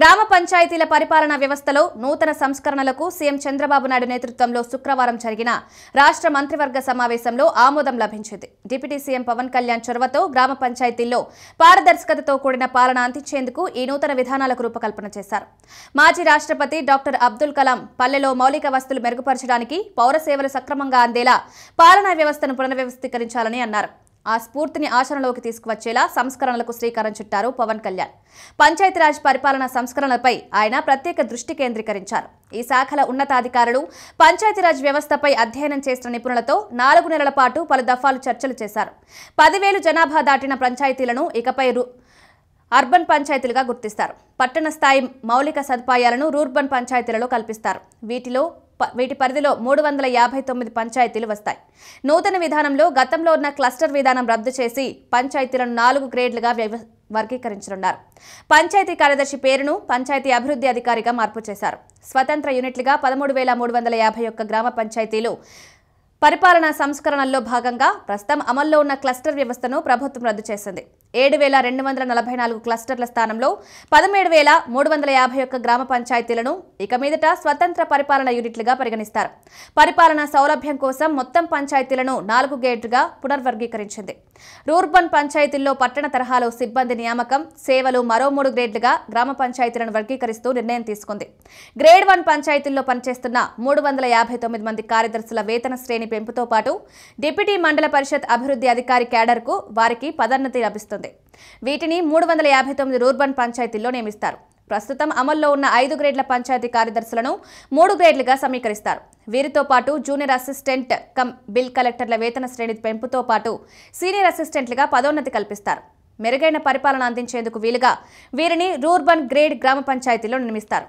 గ్రామ పంచాయతీల పరిపాలనా వ్యవస్థలో నూతన సంస్కరణలకు సీఎం చంద్రబాబు నాయుడు నేతృత్వంలో శుక్రవారం జరిగిన రాష్ట్ర మంత్రివర్గ సమావేశంలో ఆమోదం లభించింది. డిప్యూటీ సీఎం పవన్ కళ్యాణ్ చొరవతో గ్రామ పంచాయతీల్లో పారదర్శకతతో కూడిన పాలన అందించేందుకు ఈ నూతన విధానాలకు రూపకల్పన చేశారు. మాజీ రాష్ట్రపతి డాక్టర్ అబ్దుల్ కలాం పల్లెలో మౌలిక వసతులు మెరుగుపరచడానికి, పౌర సేవలు సక్రమంగా అందేలా పాలనా వ్యవస్థను పునర్వ్యవస్థీకరించాలని అన్నారు. ఆ స్ఫూర్తిని ఆచరణలోకి తీసుకువచ్చేలా సంస్కరణలకు శ్రీకారం చుట్టారు పవన్ కళ్యాణ్. పంచాయతీరాజ్ పరిపాలనా సంస్కరణలపై ఆయన ప్రత్యేక దృష్టి కేంద్రీకరించారు. ఈ శాఖల ఉన్నతాధికారులు పంచాయతీరాజ్ వ్యవస్థపై అధ్యయనం చేసిన నిపుణులతో 4 నెలల పాటు పలు దఫాలు చర్చలు చేశారు. 10,000 జనాభా దాటిన పంచాయతీలను ఇకపై అర్బన్ పంచాయతీలుగా గుర్తిస్తారు. పట్టణ స్థాయి మౌలిక సదుపాయాలను రూర్బన్ పంచాయతీలలో కల్పిస్తారు. వీటి పరిధిలో 359 పంచాయతీలు వస్తాయి. నూతన విధానంలో గతంలో ఉన్న క్లస్టర్ విధానం రద్దు చేసి పంచాయతీలను 4 గ్రేడ్లుగా వర్గీకరించనున్నారు. పంచాయతీ కార్యదర్శి పేరును పంచాయతీ అభివృద్ధి అధికారిగా మార్పు చేశారు. స్వతంత్ర యూనిట్లుగా 13,351 గ్రామ పంచాయతీలు పరిపాలనా సంస్కరణల్లో భాగంగా ప్రస్తుతం అమల్లో ఉన్న క్లస్టర్ వ్యవస్థను ప్రభుత్వం రద్దు చేసింది. 7,244 క్లస్టర్ల స్థానంలో 17,351 గ్రామ పంచాయతీలను ఇక మీదట స్వతంత్ర పరిపాలనా యూనిట్లుగా పరిగణిస్తారు. పరిపాలనా సౌలభ్యం కోసం మొత్తం పంచాయతీలను 4 గ్రేడ్లుగా పునర్వర్గీకరించింది. రూర్బన్ పంచాయతీల్లో పట్టణ తరహాలో సిబ్బంది నియామకం, సేవలు మరో 3 గ్రేడ్లుగా గ్రామ పంచాయతీలను వర్గీకరిస్తూ నిర్ణయం తీసుకుంది. గ్రేడ్ 1 పంచాయతీల్లో పనిచేస్తున్న 359 మంది కార్యదర్శుల వేతన శ్రేణి పెంపుతో పాటు డిప్యూటీ మండల పరిషత్ అభివృద్ధి అధికారి క్యాడర్కు వారికి పదోన్నతి లభిస్తుంది. వీటిని 359 రూర్బన్ పంచాయతీల్లో నియమిస్తారు. ప్రస్తుతం అమల్లో ఉన్న 5 గ్రేడ్ల పంచాయతీ కార్యదర్శులను 3 గ్రేడ్లుగా సమీకరిస్తారు. వీరితో పాటు జూనియర్ అసిస్టెంట్ బిల్ కలెక్టర్ల వేతన శ్రేణి పెంపుతో పాటు సీనియర్ అసిస్టెంట్లుగా పదోన్నతి కల్పిస్తారు. మెరుగైన పరిపాలన అందించేందుకు వీలుగా వీరిని రూర్బన్ గ్రేడ్ గ్రామ పంచాయతీలో నియమిస్తారు.